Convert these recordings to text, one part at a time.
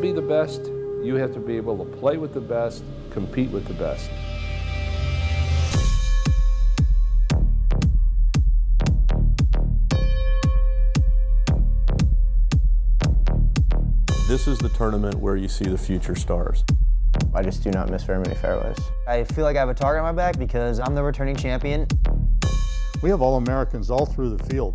be the best, you have to be able to play with the best, compete with the best. This is the tournament where you see the future stars. I just do not miss very many fairways. I feel like I have a target on my back because I'm the returning champion. We have All-Americans all through the field.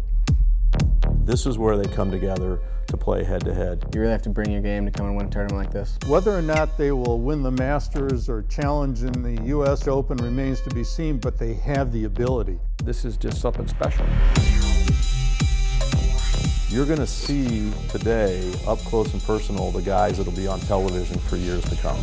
This is where they come together to play head-to-head. You really have to bring your game to come and win a tournament like this. Whether or not they will win the Masters or challenge in the U.S. Open remains to be seen, but they have the ability. This is just something special. You're going to see today, up close and personal, the guys that'll be on television for years to come.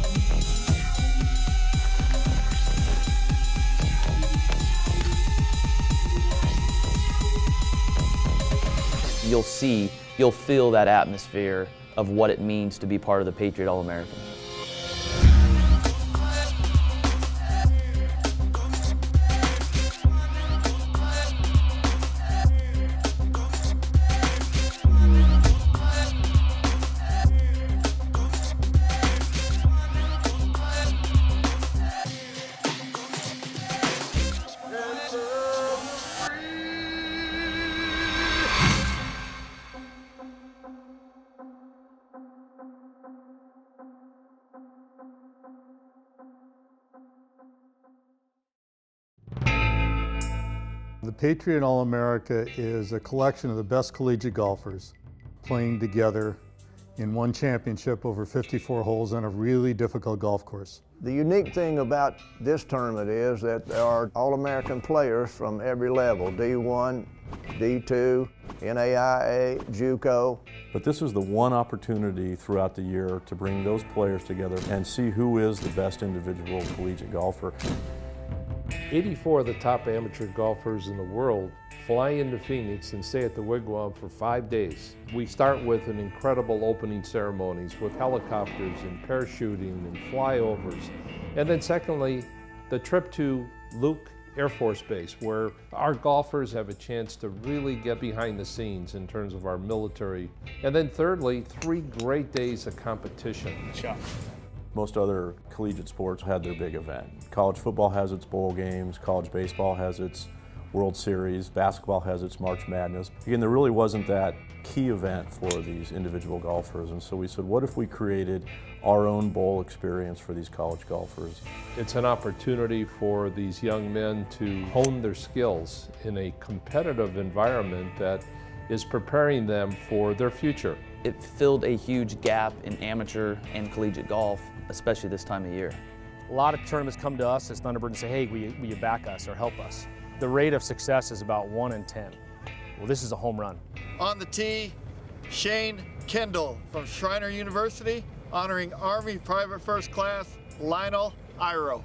You'll feel that atmosphere of what it means to be part of the Patriot All-American. The Patriot All-America is a collection of the best collegiate golfers playing together in one championship over 54 holes on a really difficult golf course. The unique thing about this tournament is that there are All-American players from every level, D1, D2, NAIA, JUCO. But this is the one opportunity throughout the year to bring those players together and see who is the best individual collegiate golfer. 84 of the top amateur golfers in the world fly into Phoenix and stay at the Wigwam for 5 days. We start with an incredible opening ceremonies with helicopters and parachuting and flyovers. And then secondly, the trip to Luke Air Force Base, where our golfers have a chance to really get behind the scenes in terms of our military. And then thirdly, 3 great days of competition. Most other collegiate sports had their big event. College football has its bowl games, college baseball has its World Series, basketball has its March Madness. Again, there really wasn't that key event for these individual golfers, and so we said, what if we created our own bowl experience for these college golfers? It's an opportunity for these young men to hone their skills in a competitive environment that is preparing them for their future. It filled a huge gap in amateur and collegiate golf, especially this time of year. A lot of tournaments come to us as Thunderbird and say, hey, will you back us or help us? The rate of success is about 1 in 10. Well, this is a home run. On the tee, Shane Kendall from Schreiner University, honoring Army Private First Class Lionel Iro.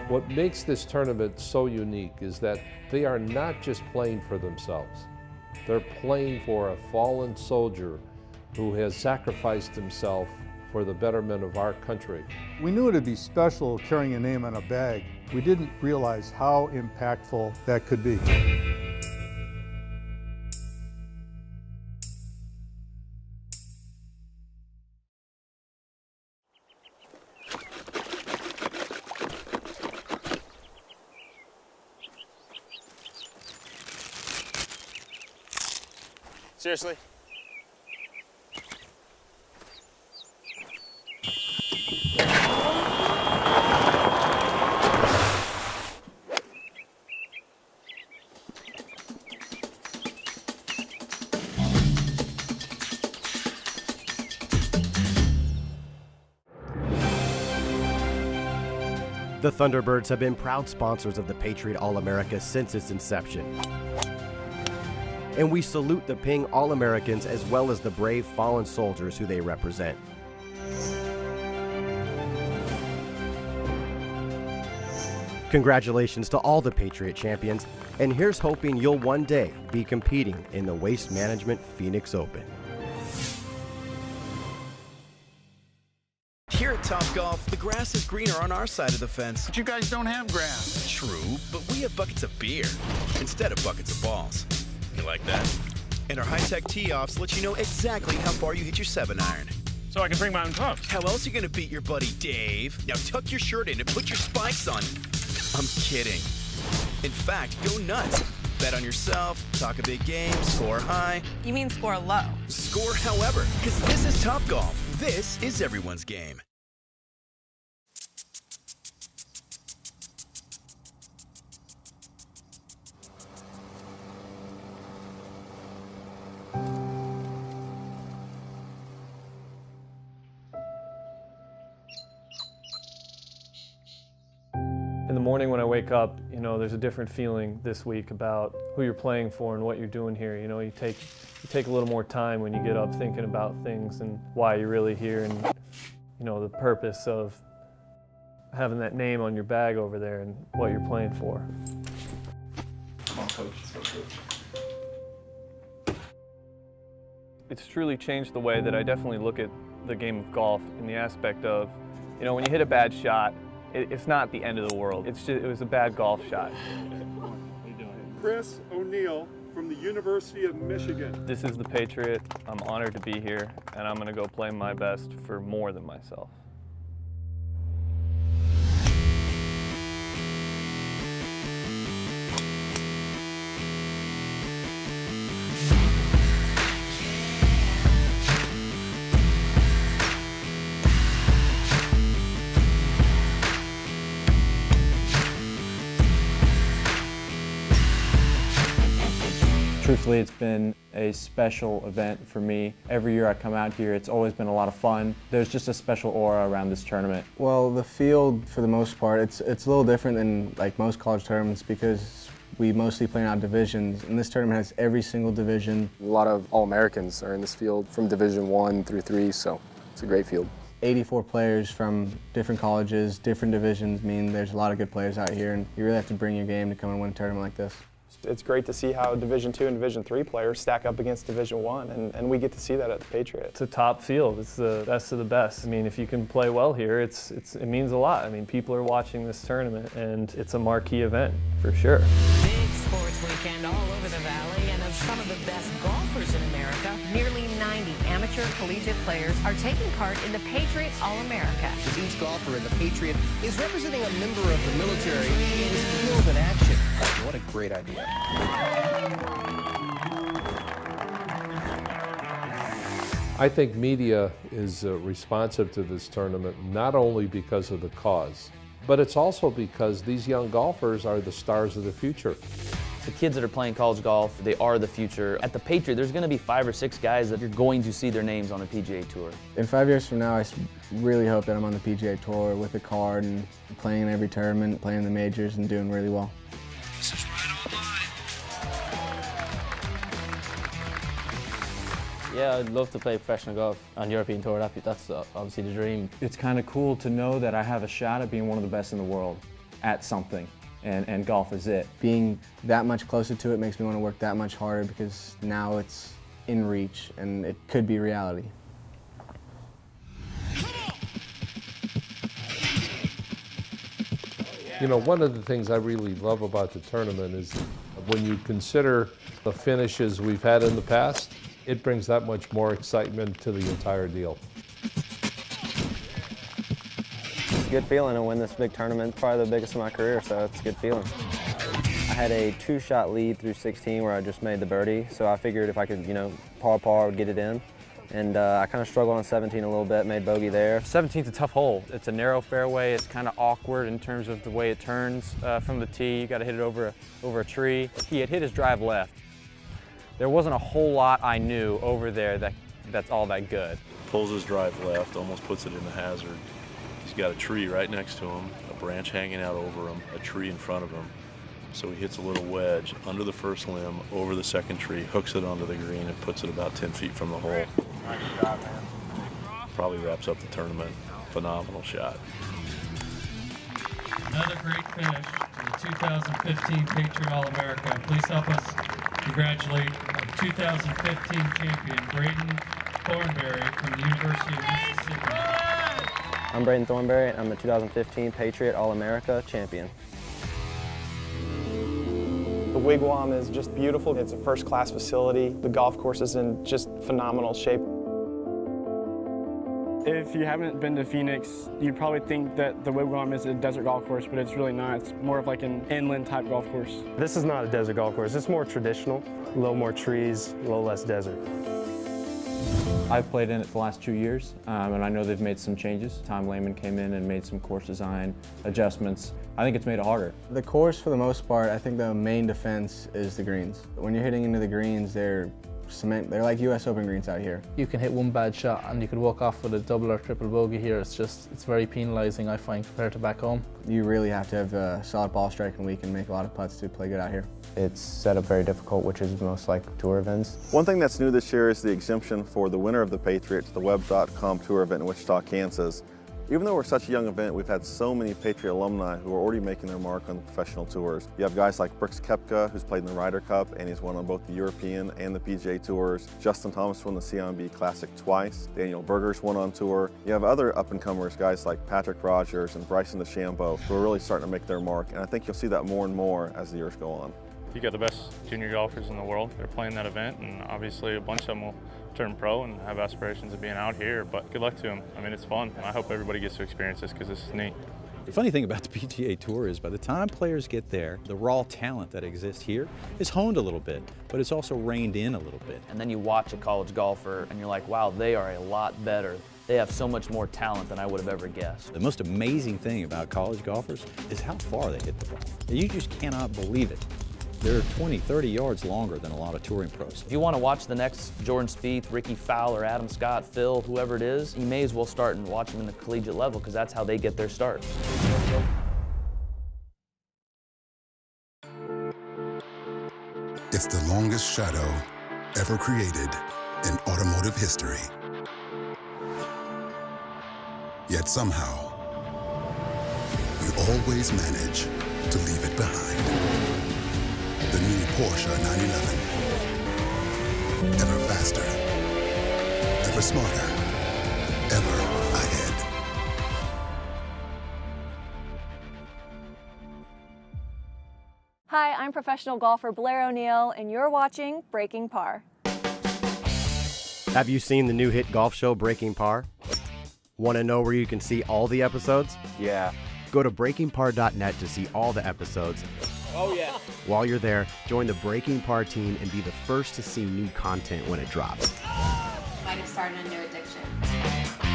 What makes this tournament so unique is that they are not just playing for themselves. They're playing for a fallen soldier who has sacrificed himself for the betterment of our country. We knew it'd be special carrying a name on a bag. We didn't realize how impactful that could be. Seriously? The Thunderbirds have been proud sponsors of the Patriot All-America since its inception. And we salute the Ping All-Americans as well as the brave fallen soldiers who they represent. Congratulations to all the Patriot champions, and here's hoping you'll one day be competing in the Waste Management Phoenix Open. Here at Topgolf, the grass is greener on our side of the fence. But you guys don't have grass. True, but we have buckets of beer instead of buckets of balls. You like that? And our high-tech tee-offs let you know exactly how far you hit your 7-iron. So I can bring my own clubs. How else are you gonna beat your buddy Dave? Now tuck your shirt in and put your spikes on. I'm kidding. In fact, go nuts. Bet on yourself, talk a big game, score high. You mean score low? Score however, because this is Topgolf. This is everyone's game. In the morning when I wake up, you know, there's a different feeling this week about who you're playing for and what you're doing here. You know, you take a little more time when you get up thinking about things and why you're really here and, you know, the purpose of having that name on your bag over there and what you're playing for. Come on, coach. Let's go, coach. It's truly changed the way that I definitely look at the game of golf in the aspect of, you know, when you hit a bad shot, it's not the end of the world. It's just, it was a bad golf shot. Chris O'Neill from the University of Michigan. This is the Patriot. I'm honored to be here, and I'm going to go play my best for more than myself. Truthfully, it's been a special event for me. Every year I come out here, it's always been a lot of fun. There's just a special aura around this tournament. Well, the field, for the most part, it's a little different than like most college tournaments because we mostly play out divisions, and this tournament has every single division. A lot of All-Americans are in this field from Division 1 through 3, so it's a great field. 84 players from different colleges, different divisions mean there's a lot of good players out here, and you really have to bring your game to come and win a tournament like this. It's great to see how Division II and Division III players stack up against Division I, and we get to see that at the Patriot. It's a top field. It's the best of the best. I mean, if you can play well here, it means a lot. I mean, people are watching this tournament, and it's a marquee event for sure. Big sports weekend all over the Valley, and of some of the best golfers in America, nearly 90 amateur collegiate players are taking part in the Patriot All-America. Each golfer in the Patriot is representing a member of the military in field and action. What a great idea. I think media is responsive to this tournament not only because of the cause, but it's also because these young golfers are the stars of the future. The kids that are playing college golf, they are the future. At the Patriot, there's going to be 5 or 6 guys that you're going to see their names on a PGA Tour. In 5 years from now, I really hope that I'm on the PGA Tour with a card and playing in every tournament, playing in the majors, and doing really well. This is right on line. Yeah, I'd love to play professional golf on European Tour. That's obviously the dream. It's kind of cool to know that I have a shot at being one of the best in the world at something, and golf is it. Being that much closer to it makes me want to work that much harder because now it's in reach and it could be reality. You know, one of the things I really love about the tournament is when you consider the finishes we've had in the past, it brings that much more excitement to the entire deal. It's a good feeling to win this big tournament. It's probably the biggest of my career, so it's a good feeling. I had a 2-shot lead through 16 where I just made the birdie, so I figured if I could, you know, par, I would get it in. And I kind of struggled on 17 a little bit, made bogey there. 17's a tough hole. It's a narrow fairway. It's kind of awkward in terms of the way it turns from the tee. You got to hit it over a tree. He had hit his drive left. There wasn't a whole lot I knew over there that's all that good. Pulls his drive left, almost puts it in the hazard. He's got a tree right next to him, a branch hanging out over him, a tree in front of him. So he hits a little wedge under the first limb, over the second tree, hooks it onto the green, and puts it about 10 feet from the hole. Nice job, man. Probably wraps up the tournament. Phenomenal shot. Another great finish to the 2015 Patriot All-America. Please help us congratulate our 2015 champion, Braden Thornberry from the University of Mississippi. I'm Braden Thornberry. I'm the 2015 Patriot All-America champion. The Wigwam is just beautiful. It's a first-class facility. The golf course is in just phenomenal shape. If you haven't been to Phoenix, you probably think that the Wigwam is a desert golf course, but it's really not. It's more of like an inland type golf course. This is not a desert golf course. It's more traditional, a little more trees, a little less desert. I've played in it the last 2 years, and I know they've made some changes. Tom Lehman came in and made some course design adjustments. I think it's made it harder. The course, for the most part, I think the main defense is the greens. When you're hitting into the greens, they're cement. They're like US Open greens out here. You can hit one bad shot and you could walk off with a double or triple bogey here. It's very penalising, I find, compared to back home. You really have to have a solid ball striking week and make a lot of putts to play good out here. It's set up very difficult, which is most like tour events. One thing that's new this year is the exemption for the winner of the Patriot to the Web.com tour event in Wichita, Kansas. Even though we're such a young event, we've had so many Patriot alumni who are already making their mark on the professional tours. You have guys like Brooks Koepka, who's played in the Ryder Cup, and he's won on both the European and the PGA Tours. Justin Thomas won the CIMB Classic twice. Daniel Berger's won on tour. You have other up-and-comers, guys like Patrick Rogers and Bryson DeChambeau, who are really starting to make their mark, and I think you'll see that more and more as the years go on. You got the best junior golfers in the world. They're playing that event, and obviously a bunch of them will turn pro and have aspirations of being out here, but good luck to them. I mean, it's fun, and I hope everybody gets to experience this because this is neat. The funny thing about the PGA Tour is by the time players get there, the raw talent that exists here is honed a little bit, but it's also reined in a little bit. And then you watch a college golfer and you're like, wow, they are a lot better. They have so much more talent than I would have ever guessed. The most amazing thing about college golfers is how far they hit the ball. You just cannot believe it. They're 20, 30 yards longer than a lot of touring pros. If you want to watch the next Jordan Spieth, Ricky Fowler, Adam Scott, Phil, whoever it is, you may as well start and watch them in the collegiate level because that's how they get their start. It's the longest shadow ever created in automotive history. Yet somehow, we always manage to leave it behind. The new Porsche 911. Ever faster, ever smarter, ever ahead. Hi, I'm professional golfer Blair O'Neill, and you're watching Breaking Par. Have you seen the new hit golf show, Breaking Par? Want to know where you can see all the episodes? Yeah. Go to breakingpar.net to see all the episodes. Oh, yeah. While you're there, join the Breaking Par team and be the first to see new content when it drops. Might have started a new addiction.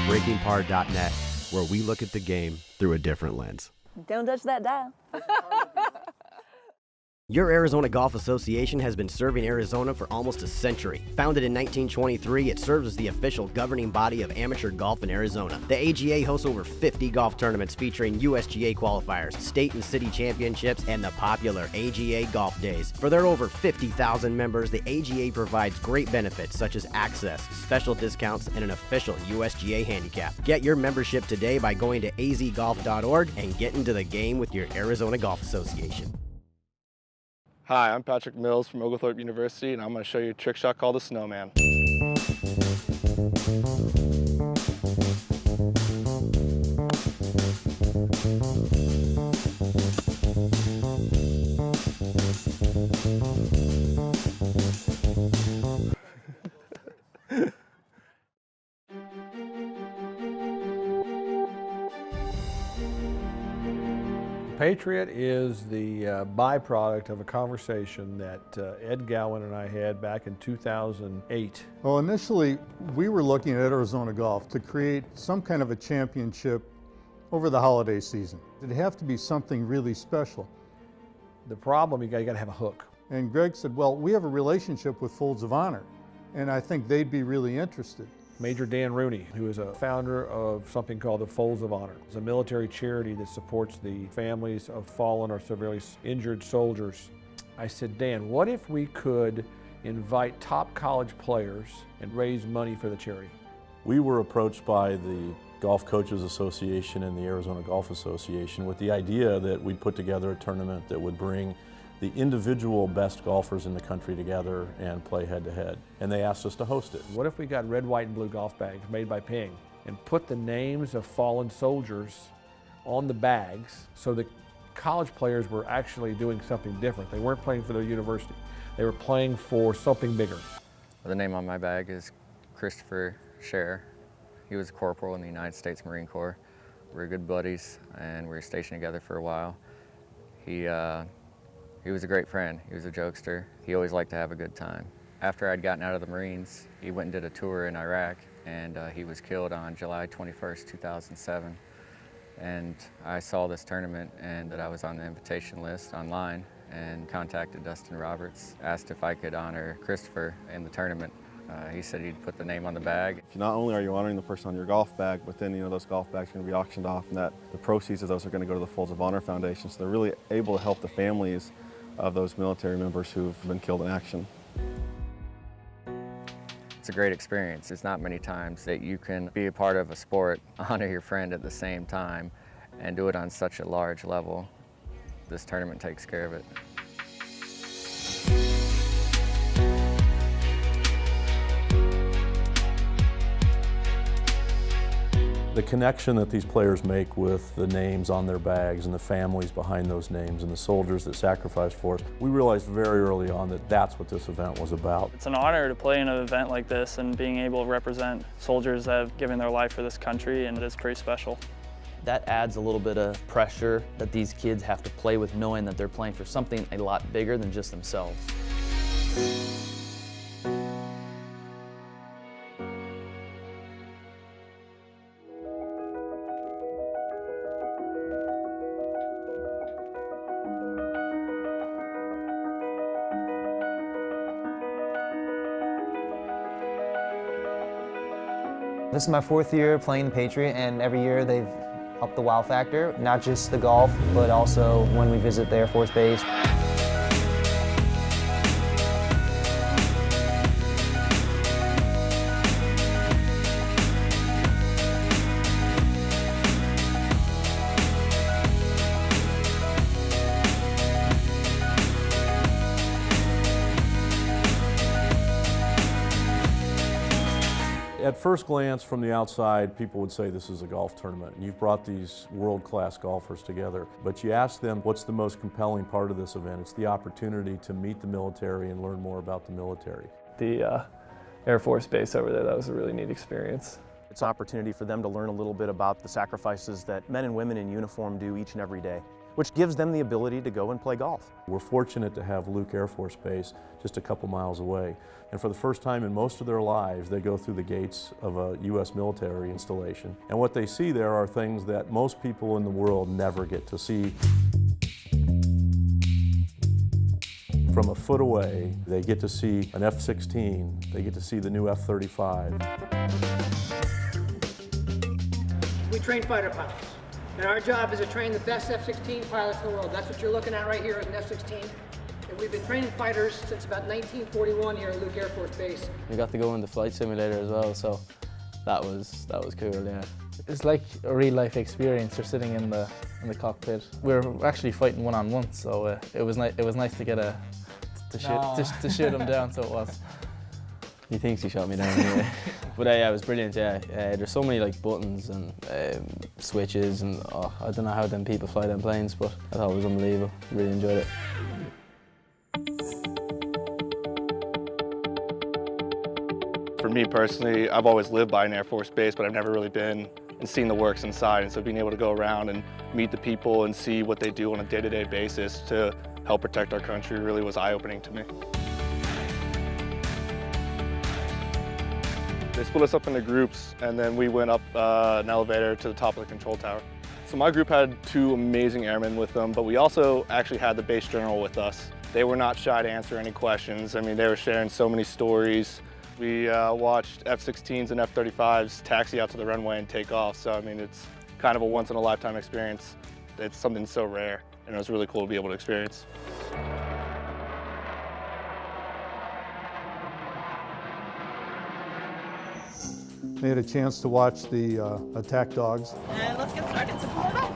breakingpar.net, where we look at the game through a different lens. Don't touch that dial. Your Arizona Golf Association has been serving Arizona for almost a century. Founded in 1923, it serves as the official governing body of amateur golf in Arizona. The AGA hosts over 50 golf tournaments featuring USGA qualifiers, state and city championships, and the popular AGA Golf Days. For their over 50,000 members, the AGA provides great benefits such as access, special discounts, and an official USGA handicap. Get your membership today by going to azgolf.org and get into the game with your Arizona Golf Association. Hi, I'm Patrick Mills from Oglethorpe University, and I'm going to show you a trick shot called the Snowman. Patriot is the byproduct of a conversation that Ed Gowan and I had back in 2008. Well, initially, we were looking at Arizona Golf to create some kind of a championship over the holiday season. It'd have to be something really special. The problem, you got to have a hook. And Greg said, well, we have a relationship with Folds of Honor, and I think they'd be really interested. Major Dan Rooney, who is a founder of something called the Folds of Honor. It's a military charity that supports the families of fallen or severely injured soldiers. I said, Dan, what if we could invite top college players and raise money for the charity? We were approached by the Golf Coaches Association and the Arizona Golf Association with the idea that we'd put together a tournament that would bring the individual best golfers in the country together and play head-to-head. And they asked us to host it. What if we got red, white, and blue golf bags made by Ping and put the names of fallen soldiers on the bags so that college players were actually doing something different. They weren't playing for their university. They were playing for something bigger. The name on my bag is Christopher Scherer. He was a corporal in the United States Marine Corps. We were good buddies, and we were stationed together for a while. He was a great friend. He was a jokester. He always liked to have a good time. After I'd gotten out of the Marines, he went and did a tour in Iraq, and he was killed on July 21st, 2007. And I saw this tournament and that I was on the invitation list online and contacted Dustin Roberts, asked if I could honor Christopher in the tournament. He said he'd put the name on the bag. Not only are you honoring the person on your golf bag, but then those golf bags are going to be auctioned off, and that the proceeds of those are going to go to the Folds of Honor Foundation. So they're really able to help the families of those military members who've been killed in action. It's a great experience. It's not many times that you can be a part of a sport, honor your friend at the same time, and do it on such a large level. This tournament takes care of it. The connection that these players make with the names on their bags and the families behind those names and the soldiers that sacrificed for us, we realized very early on that that's what this event was about. It's an honor to play in an event like this and being able to represent soldiers that have given their life for this country, and it is pretty special. That adds a little bit of pressure that these kids have to play with, knowing that they're playing for something a lot bigger than just themselves. This is my 4th year playing the Patriot, and every year they've upped the wow factor, not just the golf, but also when we visit the Air Force Base. At first glance, from the outside, people would say this is a golf tournament, and you've brought these world-class golfers together. But you ask them, what's the most compelling part of this event? It's the opportunity to meet the military and learn more about the military. The Air Force Base over there, that was a really neat experience. It's an opportunity for them to learn a little bit about the sacrifices that men and women in uniform do each and every day, which gives them the ability to go and play golf. We're fortunate to have Luke Air Force Base just a couple miles away. And for the first time in most of their lives, they go through the gates of a U.S. military installation. And what they see there are things that most people in the world never get to see. From a foot away, they get to see an F-16, they get to see the new F-35. We train fighter pilots. And our job is to train the best F-16 pilots in the world. That's what you're looking at right here is an F-16. And we've been training fighters since about 1941 here at Luke Air Force Base. We got to go in the flight simulator as well, so that was cool, yeah. It's like a real life experience. You're sitting in the cockpit. We were actually fighting one-on-one, so it was nice to get to shoot him down. So it was. He thinks he shot me down anyway. But yeah, it was brilliant, yeah. There's so many buttons and switches, and I don't know how them people fly them planes, but I thought it was unbelievable. Really enjoyed it. For me personally, I've always lived by an Air Force Base, but I've never really been and seen the works inside. And so being able to go around and meet the people and see what they do on a day-to-day basis to help protect our country really was eye-opening to me. They split us up into groups, and then we went up an elevator to the top of the control tower. So my group had 2 amazing airmen with them, but we also actually had the base general with us. They were not shy to answer any questions. I mean, they were sharing so many stories. We watched F-16s and F-35s taxi out to the runway and take off. So, I mean, it's kind of a once-in-a-lifetime experience. It's something so rare, and it was really cool to be able to experience. They had a chance to watch the attack dogs. And let's get started. So pull it up.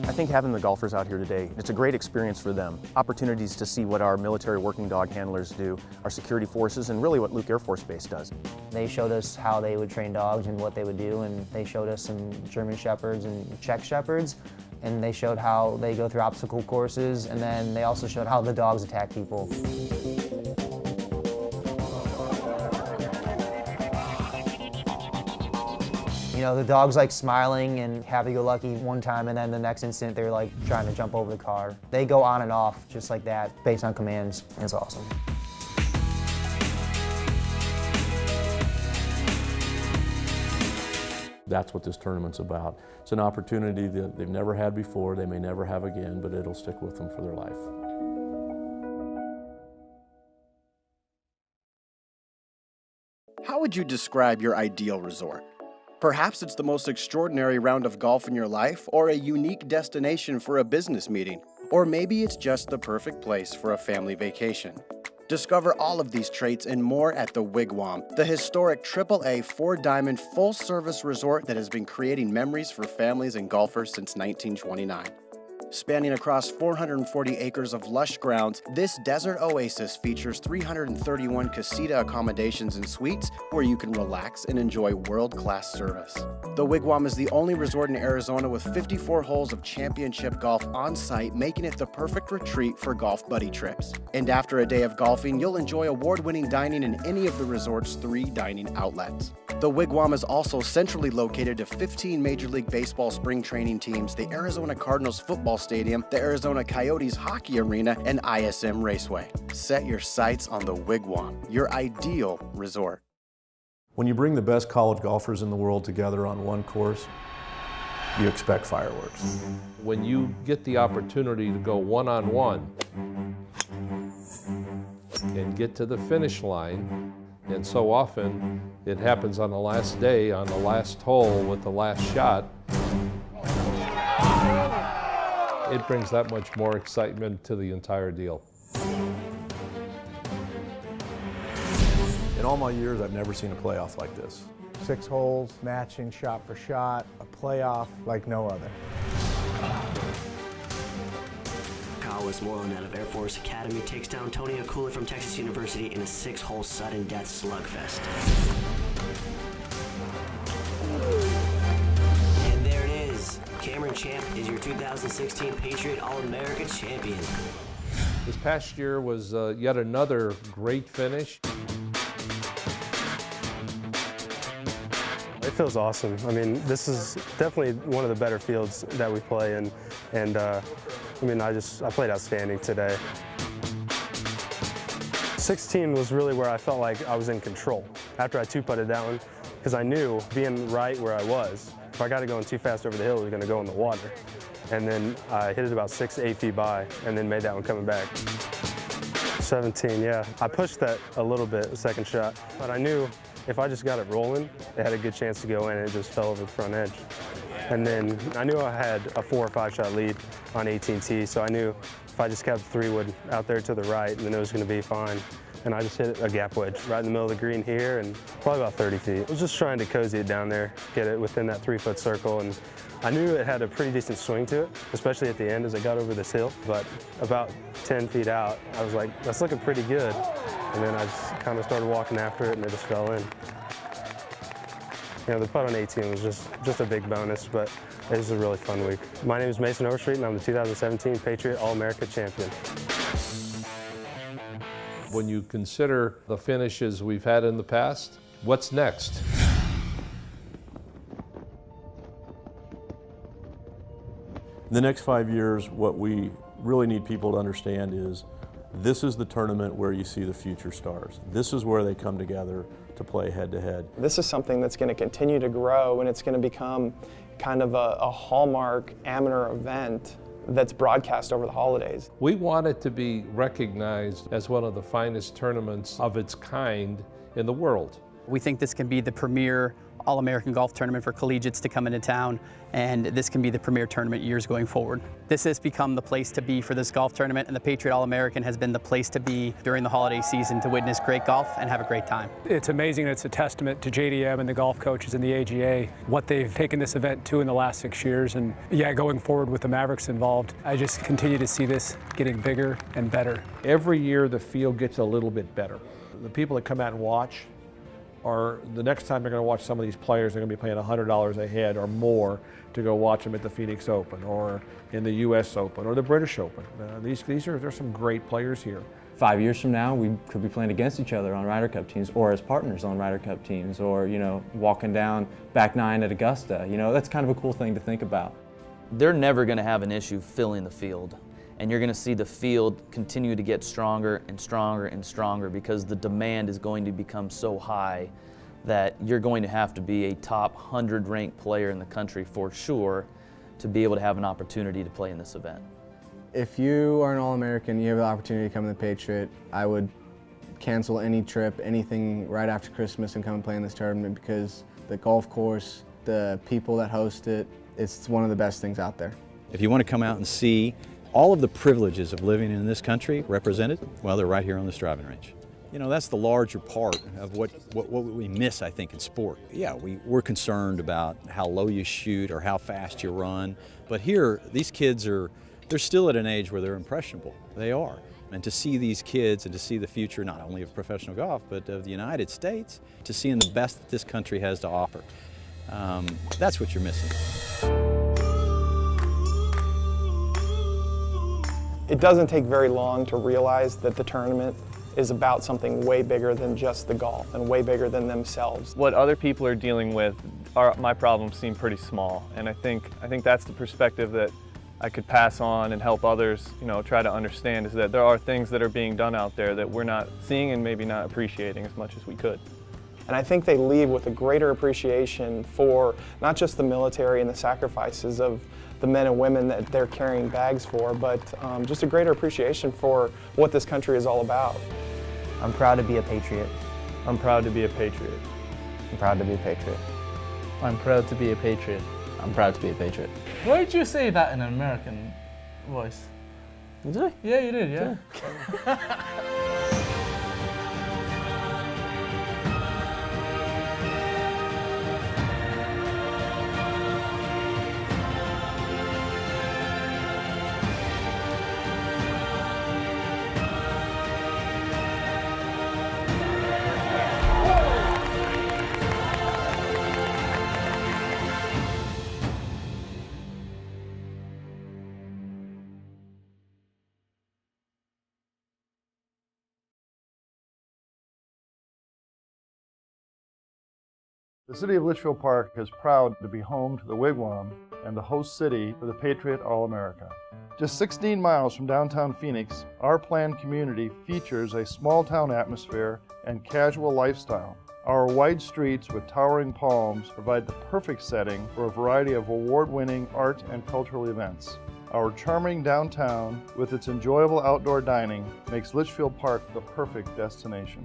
I think having the golfers out here today, it's a great experience for them. Opportunities to see what our military working dog handlers do, our security forces, and really what Luke Air Force Base does. They showed us how they would train dogs and what they would do, and they showed us some German Shepherds and Czech Shepherds, and they showed how they go through obstacle courses, and then they also showed how the dogs attack people. You know, the dog's like smiling and happy-go-lucky one time, and then the next instant they're like trying to jump over the car. They go on and off just like that, based on commands. It's awesome. That's what this tournament's about. It's an opportunity that they've never had before, they may never have again, but it'll stick with them for their life. How would you describe your ideal resort? Perhaps it's the most extraordinary round of golf in your life, or a unique destination for a business meeting, or maybe it's just the perfect place for a family vacation. Discover all of these traits and more at the Wigwam, the historic AAA 4-diamond full-service resort that has been creating memories for families and golfers since 1929. Spanning across 440 acres of lush grounds, this desert oasis features 331 casita accommodations and suites where you can relax and enjoy world-class service. The Wigwam is the only resort in Arizona with 54 holes of championship golf on site, making it the perfect retreat for golf buddy trips. And after a day of golfing, you'll enjoy award-winning dining in any of the resort's 3 dining outlets. The Wigwam is also centrally located to 15 Major League Baseball spring training teams, the Arizona Cardinals football stadium, the Arizona Coyotes hockey arena, and ISM Raceway. Set your sights on the Wigwam, your ideal resort. When you bring the best college golfers in the world together on one course, you expect fireworks. When you get the opportunity to go one-on-one and get to the finish line, and so often it happens on the last day, on the last hole with the last shot, it brings that much more excitement to the entire deal. In all my years, I've never seen a playoff like this. 6 holes, matching shot for shot, a playoff like no other. Kyle Westmoreland out of Air Force Academy takes down Tony Akula from Texas University in a 6-hole sudden death slugfest. And there it is. Cameron Champ is your 2016 Patriot All-America champion. This past year was yet another great finish. It feels awesome. I mean, this is definitely one of the better fields that we play in, and I mean, I played outstanding today. 16 was really where I felt like I was in control after I 2-putted that one, because I knew being right where I was, if I got it going too fast over the hill, it was going to go in the water. And then I hit it about 6 to 8 feet by, and then made that one coming back. 17, yeah. I pushed that a little bit, the second shot, but I knew if I just got it rolling, it had a good chance to go in, and it just fell over the front edge. And then I knew I had a 4 or 5 shot lead on 18T, so I knew if I just kept the 3-wood out there to the right, then it was going to be fine. And I just hit a gap wedge right in the middle of the green here, and probably about 30 feet. I was just trying to cozy it down there, get it within that 3-foot circle, and I knew it had a pretty decent swing to it, especially at the end as I got over this hill. But about 10 feet out, I was like, that's looking pretty good. And then I just kind of started walking after it, and it just fell in. You know, the putt on 18 was just a big bonus, but it was a really fun week. My name is Mason Overstreet, and I'm the 2017 Patriot All-America champion. When you consider the finishes we've had in the past, what's next? In the next 5 years, what we really need people to understand is this is the tournament where you see the future stars. This is where they come together to play head-to-head. This is something that's going to continue to grow, and it's going to become kind of a hallmark amateur event that's broadcast over the holidays. We want it to be recognized as one of the finest tournaments of its kind in the world. We think this can be the premier All-American golf tournament for collegiates to come into town, and this can be the premier tournament years going forward. This has become the place to be for this golf tournament, and the Patriot All-American has been the place to be during the holiday season to witness great golf and have a great time. It's amazing. It's a testament to JDM and the golf coaches and the AGA, what they've taken this event to in the last 6 years. And yeah, going forward with the Mavericks involved, I just continue to see this getting bigger and better. Every year the field gets a little bit better. The people that come out and watch are, the next time they're going to watch some of these players, they're going to be paying $100 a head or more to go watch them at the Phoenix Open or in the US Open or the British Open. There's some great players here. 5 years from now, we could be playing against each other on Ryder Cup teams or as partners on Ryder Cup teams or, you know, walking down back nine at Augusta. You know, that's kind of a cool thing to think about. They're never going to have an issue filling the field. And you're going to see the field continue to get stronger and stronger and stronger because the demand is going to become so high that you're going to have to be a top 100 ranked player in the country for sure to be able to have an opportunity to play in this event. If you are an All-American, you have the opportunity to come to the Patriot, I would cancel any trip, anything right after Christmas and come and play in this tournament because the golf course, the people that host it, it's one of the best things out there. If you want to come out and see all of the privileges of living in this country represented, well, they're right here on this driving range. You know, that's the larger part of what we miss, I think, in sport. Yeah, we're concerned about how low you shoot or how fast you run, but here, these kids they're still at an age where they're impressionable. They are. And to see these kids and to see the future not only of professional golf, but of the United States, to seeing the best that this country has to offer, that's what you're missing. It doesn't take very long to realize that the tournament is about something way bigger than just the golf and way bigger than themselves. What other people are dealing with, my problems seem pretty small, and I think that's the perspective that I could pass on and help others, you know, try to understand, is that there are things that are being done out there that we're not seeing and maybe not appreciating as much as we could. And I think they leave with a greater appreciation for not just the military and the sacrifices of the men and women that they're carrying bags for, but just a greater appreciation for what this country is all about. I'm proud to be a Patriot. I'm proud to be a Patriot. I'm proud to be a Patriot. I'm proud to be a Patriot. I'm proud to be a Patriot. Why did you say that in an American voice? Did I? Yeah, you did, yeah. The city of Litchfield Park is proud to be home to the Wigwam and the host city for the Patriot All-America. Just 16 miles from downtown Phoenix, our planned community features a small-town atmosphere and casual lifestyle. Our wide streets with towering palms provide the perfect setting for a variety of award-winning art and cultural events. Our charming downtown, with its enjoyable outdoor dining, makes Litchfield Park the perfect destination.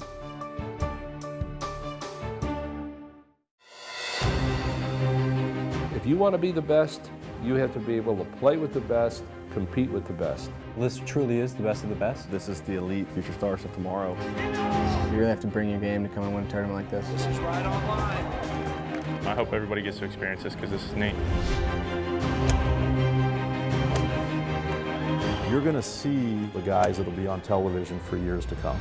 If you want to be the best, you have to be able to play with the best, compete with the best. This truly is the best of the best. This is the elite future stars of tomorrow. You really have to bring your game to come and win a tournament like this. This is right on line. I hope everybody gets to experience this because this is neat. You're going to see the guys that'll be on television for years to come.